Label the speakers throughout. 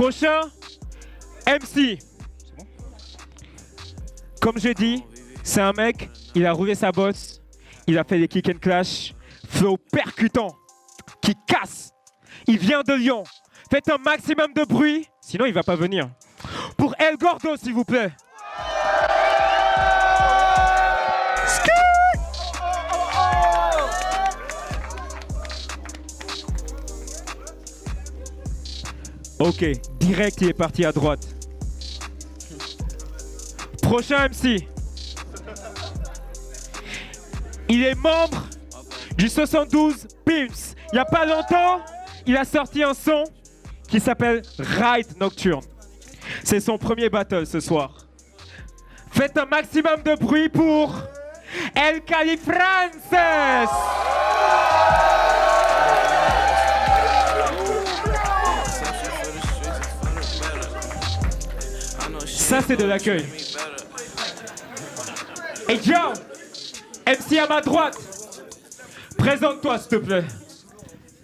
Speaker 1: Prochain, MC. Comme je dis, c'est un mec, il a roulé sa bosse, il a fait des kick and clash, flow percutant, qui casse. Il vient de Lyon. Faites un maximum de bruit, sinon il va pas venir. Pour El Gordo, s'il vous plaît. Ok, direct, il est parti à droite. Prochain MC. Il est membre du 72 Pimps. Il n'y a pas longtemps, il a sorti un son qui s'appelle Ride Nocturne. C'est son premier battle ce soir. Faites un maximum de bruit pour El Califrances. Ça, c'est de l'accueil. Et yo, MC à ma droite, présente-toi, s'il te plaît.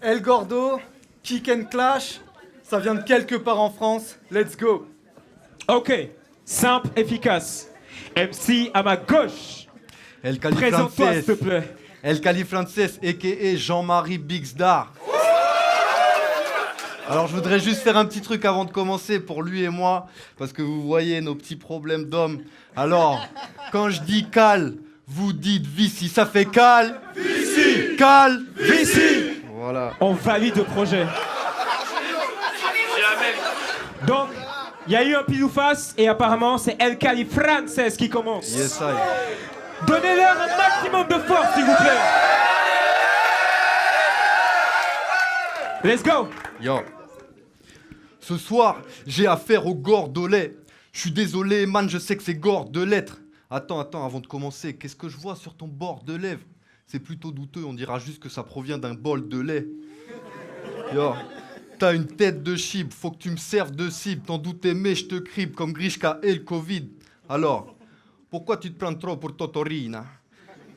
Speaker 2: El Gordo, Kick and Clash, ça vient de quelque part en France. Let's go.
Speaker 1: Ok, simple, efficace. MC à ma gauche,
Speaker 3: El
Speaker 1: présente-toi, s'il te
Speaker 3: Califrances,
Speaker 1: plaît.
Speaker 3: El Califrances, a.k.a. Jean-Marie Bixdar. Alors je voudrais juste faire un petit truc avant de commencer pour lui et moi, parce que vous voyez nos petits problèmes d'hommes. Alors, quand je dis cal, vous dites vici, ça fait cal, vici, cal, vici. Voilà.
Speaker 1: On valide le projet. Donc, il y a eu un pile ou face et apparemment c'est El Califrances qui commence.
Speaker 3: Yes, I.
Speaker 1: Donnez-leur un maximum de force, s'il vous plaît. Let's go.
Speaker 3: Yo. Ce soir, j'ai affaire au Gordolet. Je suis désolé, man, je sais que c'est gore de lettres. Attends, avant de commencer, qu'est-ce que je vois sur ton bord de lèvres? C'est plutôt douteux, on dira juste que ça provient d'un bol de lait. Yo, t'as une tête de chibre, faut que tu me serves de cible. T'en doutes mais je te crible comme Grishka et le Covid. Alors, pourquoi tu te plains trop pour Totorine?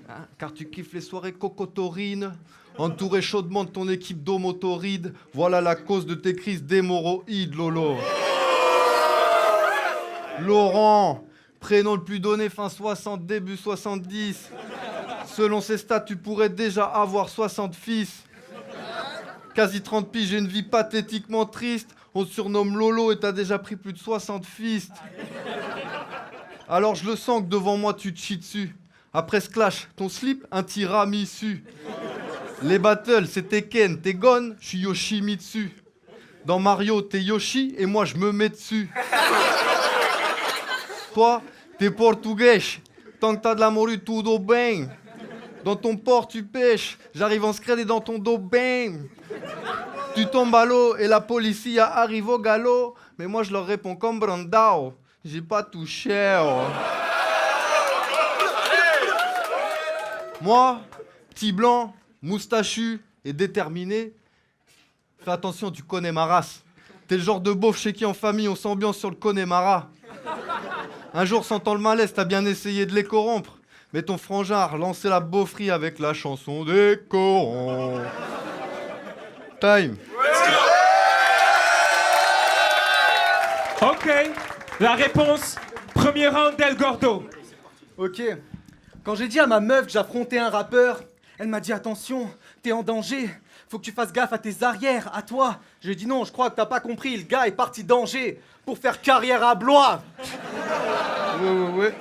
Speaker 3: Hein, car tu kiffes les soirées cocotorines. Entouré chaudement de ton équipe d'eau motoride, voilà la cause de tes crises d'hémorroïdes, Lolo. Laurent, prénom le plus donné fin 60, début 70. Selon ses stats, tu pourrais déjà avoir 60 fils. Quasi 30 piges, j'ai une vie pathétiquement triste. On te surnomme Lolo et t'as déjà pris plus de 60 fistes. Alors je le sens que devant moi tu te chies dessus. Après ce clash, ton slip, un tiramisu. Les battles, c'est Tekken, t'es Gon, je suis Yoshimitsu. Dans Mario, t'es Yoshi et moi je me mets dessus. Toi, t'es portugais, tant que t'as de la morue, tout bem. Dans ton port, tu pêches, j'arrive en scred et dans ton dos, bang. Tu tombes à l'eau et la policia arrive au galop, mais moi je leur réponds comme Brandao, j'ai pas touché. Oh. Moi, petit blanc, moustachu et déterminé. Fais attention, tu connais ma race. T'es le genre de beauf chez qui en famille on s'ambiance sur le Connemara. Un jour, sentant le malaise, t'as bien essayé de les corrompre. Mais ton frangin a relancé la beaufrie avec la chanson des corons. Time.
Speaker 1: Ok, la réponse, premier round d'El Gordo.
Speaker 2: Ok. Quand j'ai dit à ma meuf que j'affrontais un rappeur, elle m'a dit attention, t'es en danger. Faut que tu fasses gaffe à tes arrières, à toi. J'ai dit non, je crois que t'as pas compris. Le gars est parti d'Angers pour faire carrière à Blois.
Speaker 3: Ouais.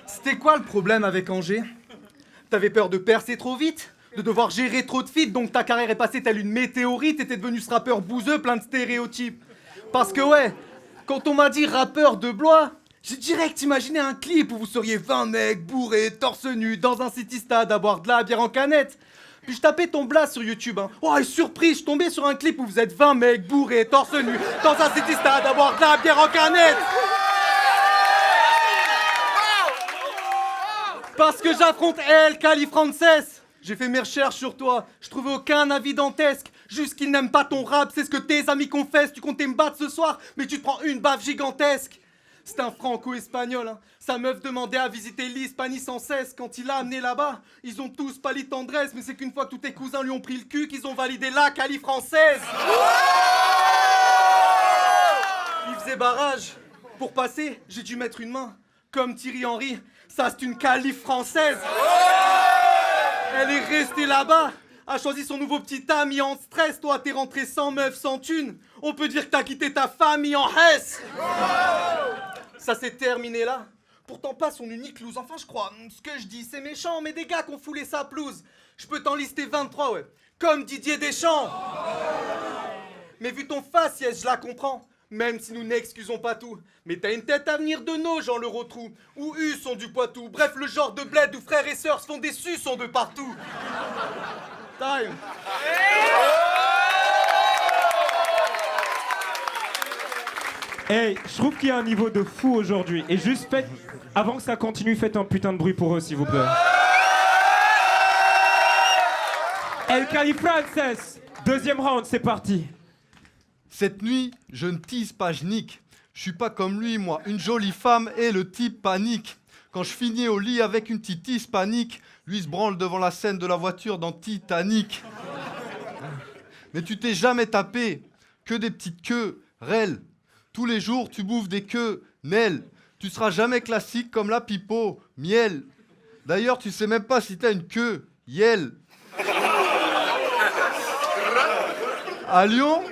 Speaker 2: C'était quoi le problème avec Angers? T'avais peur de percer trop vite? De devoir gérer trop de feats, donc ta carrière est passée telle une météorite et t'es devenu ce rappeur bouseux plein de stéréotypes. Parce que ouais, quand on m'a dit rappeur de Blois, j'ai direct imaginé un clip où vous seriez 20 mecs bourrés, torse nu, dans un city-stade à boire de la bière en canette. Puis je tapais ton blast sur YouTube, hein. Oh, et surprise, je tombais sur un clip où vous êtes 20 mecs bourrés, torse nu, dans un city-stade à boire de la bière en canette. Parce que j'affronte El Califrances. J'ai fait mes recherches sur toi, je trouvais aucun avis dantesque. Juste qu'ils n'aiment pas ton rap, c'est ce que tes amis confessent. Tu comptais me battre ce soir, mais tu te prends une baffe gigantesque. C'est un franco-espagnol, hein. Sa meuf demandait à visiter l'Hispanie sans cesse. Quand il l'a amené là-bas, ils ont tous pâli de tendresse. Mais c'est qu'une fois que tous tes cousins lui ont pris le cul qu'ils ont validé la Califrances. faisait barrage. Pour passer, j'ai dû mettre une main. Comme Thierry Henry, ça c'est une qualif française. Elle est restée là-bas, a choisi son nouveau petit ami en stress. Toi, t'es rentré sans meuf, sans thune. On peut dire que t'as quitté ta famille en Hesse. Ça s'est terminé là. Pourtant pas son unique loose. Enfin, je crois, ce que je dis, c'est méchant, mais des gars qui ont foulé sa pelouse. Je peux t'en lister 23, ouais. Comme Didier Deschamps. Mais vu ton faciès, je la comprends. Même si nous n'excusons pas tout. Mais t'as une tête à venir de nos gens, le Rotrou. Ou U sont du Poitou. Bref, le genre de bled où frères et sœurs se font des suçons de partout. Time.
Speaker 1: Hey, je trouve qu'il y a un niveau de fou aujourd'hui. Et juste faites, avant que ça continue, faites un putain de bruit pour eux, s'il vous plaît. El Cali Frances, deuxième round, c'est parti.
Speaker 3: Cette nuit, je ne tease pas, je nique. Je suis pas comme lui, moi. Une jolie femme et le type panique. Quand je finis au lit avec une petite hispanique, lui se branle devant la scène de la voiture dans Titanic. Mais tu t'es jamais tapé que des petites queues, rel. Tous les jours, tu bouffes des queues, Nel. Tu seras jamais classique comme la pipo, miel. D'ailleurs, tu sais même pas si t'as une queue, yel. À Lyon,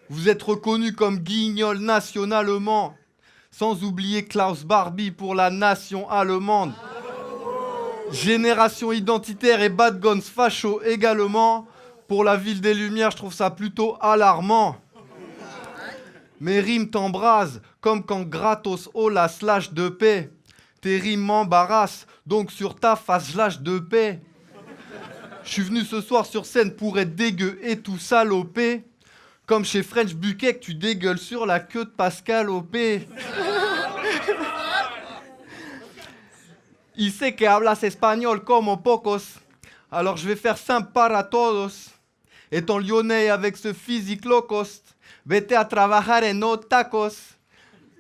Speaker 3: vous êtes reconnu comme guignol nationalement, sans oublier Klaus Barbie pour la nation allemande. Génération identitaire et bad guns facho également. Pour la ville des Lumières, je trouve ça plutôt alarmant. Mes rimes t'embrasent, comme quand gratos hola slash de paix. Tes rimes m'embarrassent, donc sur ta face je lâche de paix. Je suis venu ce soir sur scène pour être dégueu et tout salopé. Comme chez French Buquet, tu dégueules sur la queue de Pascal Opé. Y sé que hablas espagnol como pocos. Alors je vais faire simple para todos. Étant lyonnais avec ce physique low cost, vete a trabajar en no tacos.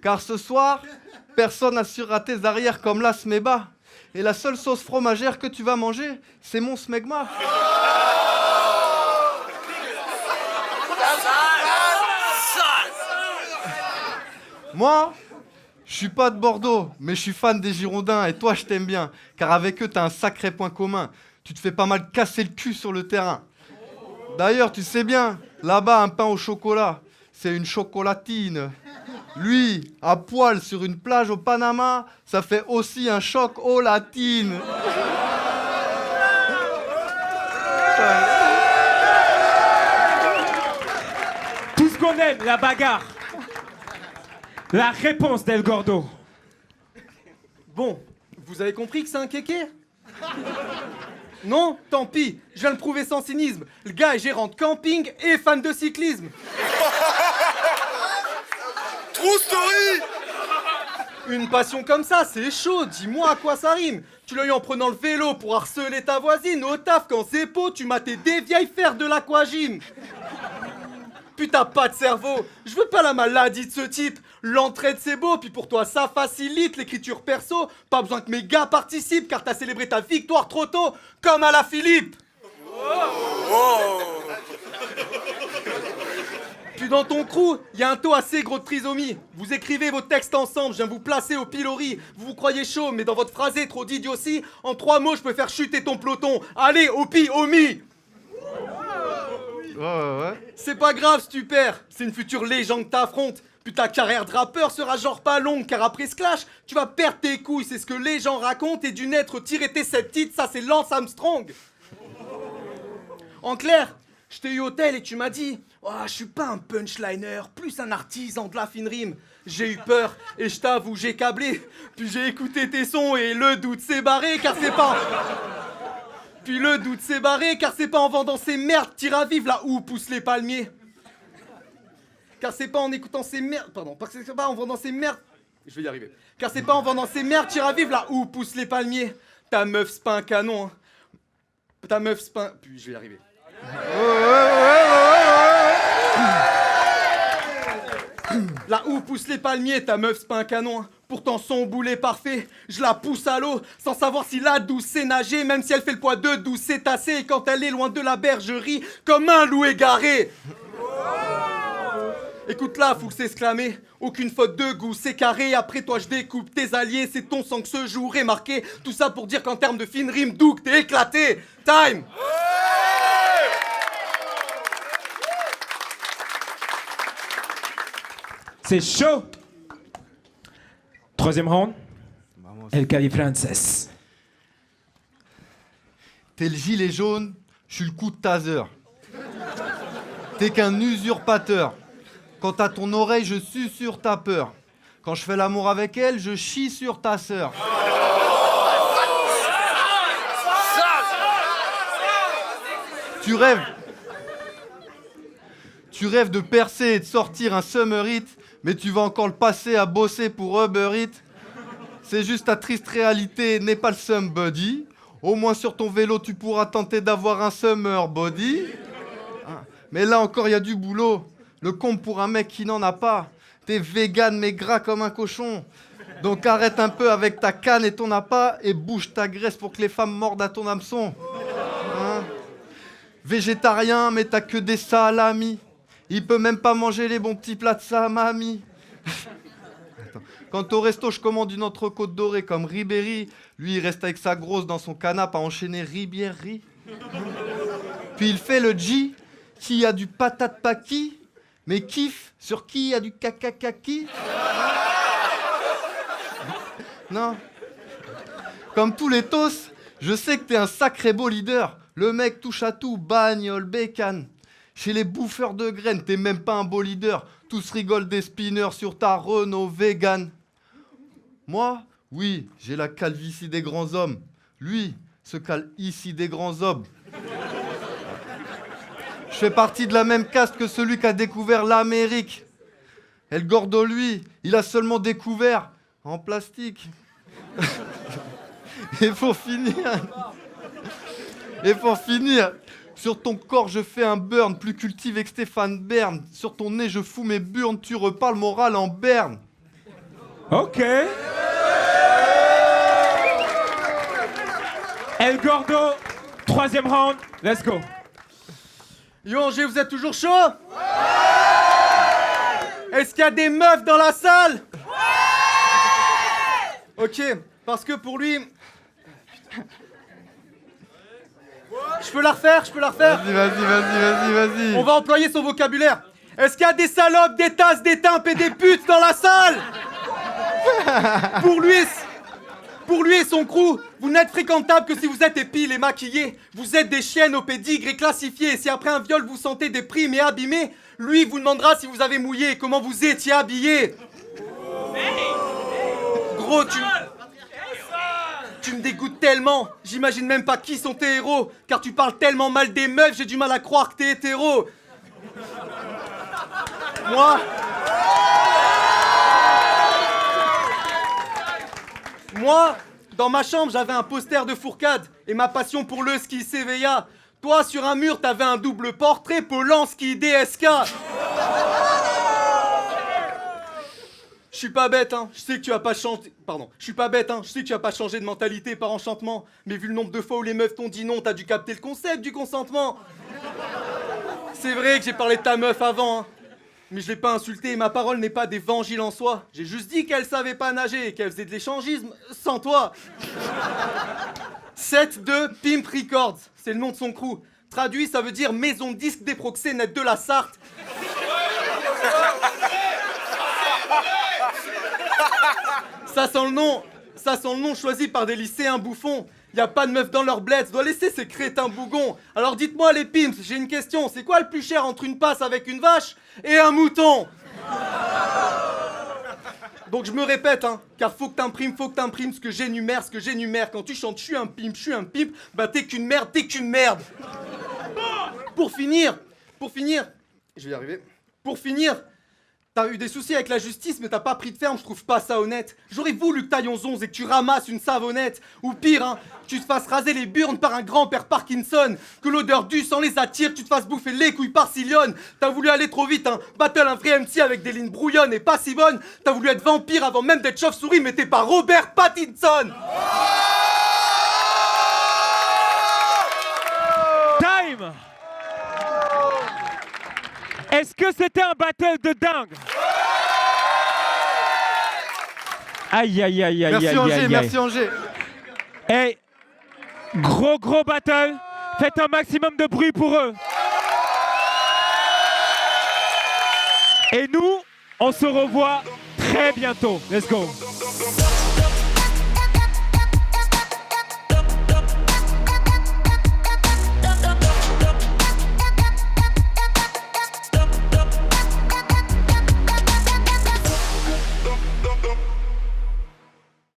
Speaker 3: Car ce soir, personne n'assurera tes arrières comme la smeba. Et la seule sauce fromagère que tu vas manger, c'est mon smegma. Moi, je suis pas de Bordeaux, mais je suis fan des Girondins et toi je t'aime bien, car avec eux t'as un sacré point commun. Tu te fais pas mal casser le cul sur le terrain. D'ailleurs, tu sais bien, là-bas un pain au chocolat, c'est une chocolatine. Lui, à poil sur une plage au Panama, ça fait aussi un choc aux latines.
Speaker 1: Tout ce qu'on aime, la bagarre. La réponse d'El Gordo.
Speaker 2: Bon, vous avez compris que c'est un kéké? Non? Tant pis, je viens le prouver sans cynisme. Le gars est gérant de camping et fan de cyclisme.
Speaker 4: True story.
Speaker 2: Une passion comme ça, c'est chaud, dis-moi à quoi ça rime. Tu l'as eu en prenant le vélo pour harceler ta voisine, au taf quand c'est beau, tu matais des vieilles faire de l'aquagym. Putain, pas de cerveau, je veux pas la maladie de ce type. L'entraide c'est beau, puis pour toi ça facilite l'écriture perso. Pas besoin que mes gars participent car t'as célébré ta victoire trop tôt, comme à la Philippe. Puis dans ton crew, y a un taux assez gros de trisomie. Vous écrivez vos textes ensemble, je viens vous placer au pilori. Vous vous croyez chaud, mais dans votre phrasé trop d'idiotie, en 3 mots je peux faire chuter ton peloton. Allez, au pi, au mi.
Speaker 3: Ouais.
Speaker 2: C'est pas grave si tu perds, c'est une future légende que t'affrontes. Puis ta carrière de rappeur sera genre pas longue, car après ce clash, tu vas perdre tes couilles, c'est ce que les gens racontent, et du naître tirer tes 7 titres, ça c'est Lance Armstrong. En clair, je t'ai eu au tel et tu m'as dit oh, je suis pas un punchliner, plus un artisan de la fine rime. J'ai eu peur et je t'avoue, j'ai câblé. Puis j'ai écouté tes sons et le doute s'est barré car c'est pas... Puis le doute s'est barré car c'est pas en vendant ces merdes que t'iras vivre là où poussent les palmiers. Car c'est pas en écoutant ces merdes... Pardon, parce que c'est pas en vendant ces merdes... Je vais y arriver. Car c'est pas en vendant ces merdes que t'iras vivre là où poussent les palmiers. Ta meuf c'est pas un canon. Hein. Ta meuf c'est pas un... Puis je vais y arriver. Là où poussent les palmiers, ta meuf c'est pas un canon. Hein. Pourtant son boulet parfait, je la pousse à l'eau sans savoir si la douce sait nager, même si elle fait le poids de 12 cétacés. Et quand elle est loin de la bergerie, comme un loup égaré. Écoute là, faut s'exclamer. Aucune faute de goût, c'est carré. Après toi, je découpe tes alliés. C'est ton sang que ce jour est marqué. Tout ça pour dire qu'en termes de fine rime, Doug, t'es éclaté. Time!
Speaker 1: C'est chaud. Troisième round. El Cali Frances.
Speaker 3: T'es le gilet jaune, je suis le coup de taser. T'es qu'un usurpateur. Quant à ton oreille, je sue sur ta peur. Quand je fais l'amour avec elle, je chie sur ta sœur. Tu rêves. Tu rêves de percer et de sortir un summer hit, mais tu vas encore le passer à bosser pour Uber Eats. C'est juste ta triste réalité, n'est pas le somebody. Au moins sur ton vélo, tu pourras tenter d'avoir un summer body. Mais là encore, il y a du boulot. Le comble pour un mec qui n'en a pas. T'es vegan mais gras comme un cochon. Donc arrête un peu avec ta canne et ton appât et bouge ta graisse pour que les femmes mordent à ton hameçon. Hein? Végétarien mais t'as que des salamis. Il peut même pas manger les bons petits plats de sa mamie. Quand au resto je commande une entrecôte dorée comme Ribéry, lui il reste avec sa grosse dans son canapé à enchaîner Ribéry. Puis il fait le G, qui a du patate paki, mais kiffe sur qui a du caca-kaki. Non. Comme tous les tos, je sais que t'es un sacré beau leader. Le mec touche à tout, bagnole, bécane. Chez les bouffeurs de graines, t'es même pas un beau leader. Tous rigolent des spinners sur ta Renault vegan. Moi, oui, j'ai la calvitie des grands hommes. Lui, se cale ici des grands hommes. Je fais partie de la même caste que celui qui a découvert l'Amérique. El Gordo, lui, il a seulement découvert en plastique. Et pour finir, sur ton corps, je fais un burn plus cultivé que Stéphane Bern. Sur ton nez, je fous mes burnes, tu reparles moral en berne.
Speaker 1: Ok. El Gordo, troisième round, let's go.
Speaker 2: Yo Angers, vous êtes toujours chaud? Est-ce qu'il y a des meufs dans la salle? Ok, parce que pour lui... Je peux la refaire?
Speaker 3: Vas-y.
Speaker 2: On va employer son vocabulaire. Est-ce qu'il y a des salopes, des tasses, des timpes et des putes dans la salle? Pour lui et son crew, vous n'êtes fréquentable que si vous êtes épilés et maquillés. Vous êtes des chiennes au pédigre et classifiées. Et si après un viol vous sentez déprimé et abîmé, lui vous demandera si vous avez mouillé et comment vous étiez habillé. Gros, tu me dégoûtes tellement. J'imagine même pas qui sont tes héros. Car tu parles tellement mal des meufs, j'ai du mal à croire que t'es hétéro. Moi, dans ma chambre, j'avais un poster de Fourcade et ma passion pour le ski s'éveilla. Toi, sur un mur, t'avais un double portrait Polanski DSK. Je suis pas bête, hein. Je sais que tu as pas changé. Pardon. Je suis pas bête, hein. Je sais que tu as pas changé de mentalité par enchantement. Mais vu le nombre de fois où les meufs t'ont dit non, t'as dû capter le concept du consentement. C'est vrai que j'ai parlé de ta meuf avant, hein. Mais je l'ai pas insultée et ma parole n'est pas d'évangile en soi. J'ai juste dit qu'elle savait pas nager et qu'elle faisait de l'échangisme sans toi. 7 de Pimp Records, c'est le nom de son crew. Traduit, ça veut dire maison de disques des proxénètes de la Sarthe. Ça sent le nom choisi par des lycéens bouffons. Y a pas de meuf dans leur bled, doit laisser ces crétins bougons. Alors dites-moi les pimps, j'ai une question, c'est quoi le plus cher entre une passe avec une vache et un mouton? Donc je me répète, hein, car faut que t'imprimes ce que j'énumère. Quand tu chantes je suis un pimp, bah t'es qu'une merde. Pour finir, je vais y arriver. Pour finir, t'as eu des soucis avec la justice, mais t'as pas pris de ferme, je trouve pas ça honnête. J'aurais voulu que t'ailles 11 et que tu ramasses une savonnette. Ou pire, hein, que tu te fasses raser les burnes par un grand-père Parkinson. Que l'odeur du sang les attire, que tu te fasses bouffer les couilles par Sillonne. T'as voulu aller trop vite, hein, battle un vrai MC avec des lignes brouillonnes et pas si bonnes. T'as voulu être vampire avant même d'être chauve-souris, mais t'es pas Robert Pattinson.
Speaker 1: Time. Est-ce que c'était un battle de dingue? Aïe, aïe, aïe, aïe,
Speaker 3: Merci
Speaker 1: aïe,
Speaker 3: Angers,
Speaker 1: aïe, aïe.
Speaker 3: merci Angers.
Speaker 1: Hey, gros battle. Faites un maximum de bruit pour eux. Et nous, on se revoit très bientôt. Let's go.